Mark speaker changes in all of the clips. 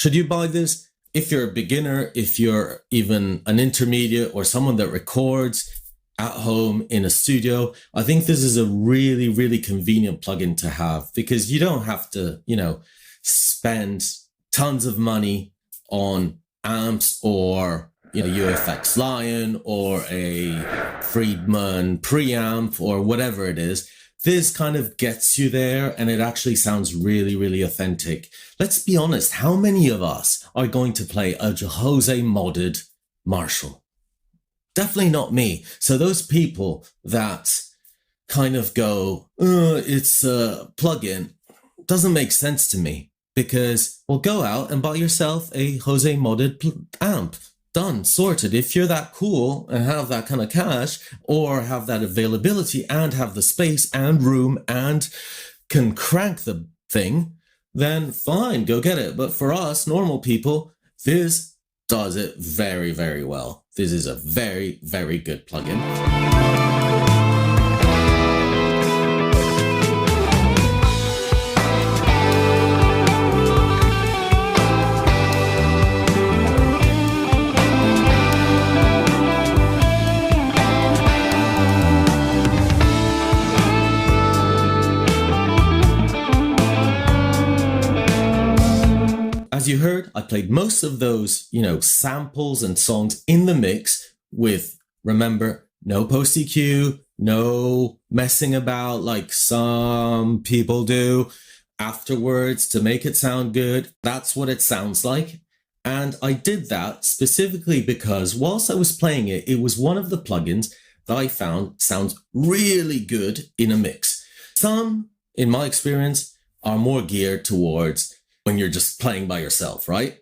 Speaker 1: Should you buy this? If you're a beginner, if you're even an intermediate or someone that records at home in a studio, I think this is a really, really convenient plugin to have, because you don't have to, spend tons of money on amps or UFX Lion or a Friedman preamp or whatever it is. This kind of gets you there, and it actually sounds really, really authentic. Let's be honest, how many of us are going to play a Jose modded Marshall? Definitely not me. So those people that kind of go, it's a plugin, doesn't make sense to me, because, well, go out and buy yourself a Jose modded amp. Done, sorted. If you're that cool and have that kind of cash, or have that availability and have the space and room and can crank the thing, then fine, go get it. But for us normal people, this does it very, very well. This is a very, very good plugin. As you heard, I played most of those, samples and songs in the mix with, remember, no post EQ, no messing about like some people do afterwards to make it sound good. That's what it sounds like. And I did that specifically because whilst I was playing it, it was one of the plugins that I found sounds really good in a mix. Some, in my experience, are more geared towards when you're just playing by yourself, right?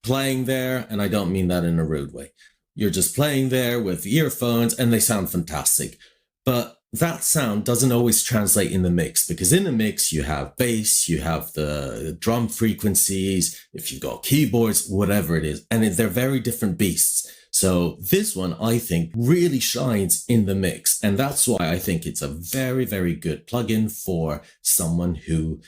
Speaker 1: Playing there, and I don't mean that in a rude way. You're just playing there with earphones and they sound fantastic. But that sound doesn't always translate in the mix, because in the mix you have bass, you have the drum frequencies, if you've got keyboards, whatever it is, and they're very different beasts. So this one, I think, really shines in the mix. And that's why I think it's a very, very good plugin for someone who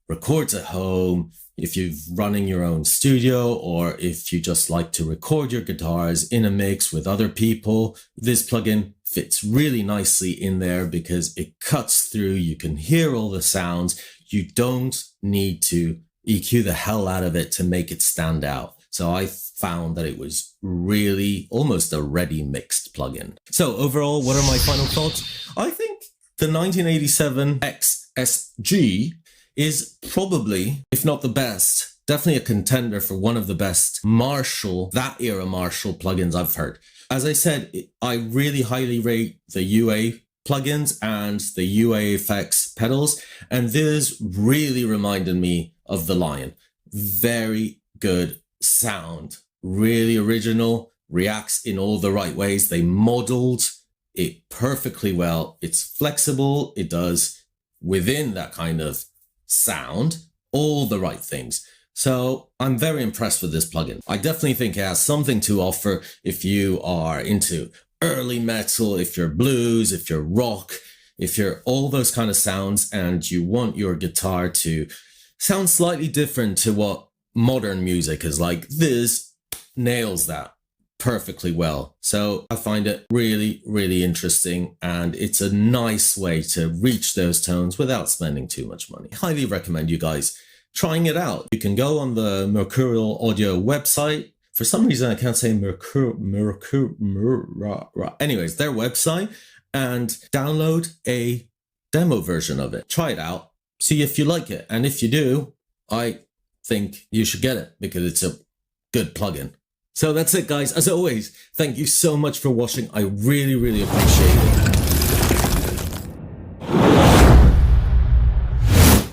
Speaker 1: records at home, if you're running your own studio, or if you just like to record your guitars in a mix with other people. This plugin fits really nicely in there because it cuts through. You can hear all the sounds. You don't need to EQ the hell out of it to make it stand out. So I found that it was really almost a ready mixed plugin. So overall, what are my final thoughts? I think the 1987 XSG is probably, if not the best, definitely a contender for one of the best that era Marshall plugins I've heard. As I said, I really highly rate the UA plugins and the UA effects pedals, and this really reminded me of the Lion. Very good sound, really original, reacts in all the right ways. They modeled it perfectly well. It's flexible. It does, within that kind of sound, all the right things. So I'm very impressed with this plugin. I definitely think it has something to offer if you are into early metal, if you're blues, if you're rock, if you're all those kind of sounds and you want your guitar to sound slightly different to what modern music is like. This nails that perfectly well. So I find it really, really interesting, and it's a nice way to reach those tones without spending too much money. I highly recommend you guys trying it out. You can go on the Mercurial Audio website. For some reason, I can't say anyways, their website, and download a demo version of it. Try it out. See if you like it. And if you do, I think you should get it because it's a good plugin. So that's it, guys. As always, thank you so much for watching. I really, really appreciate it.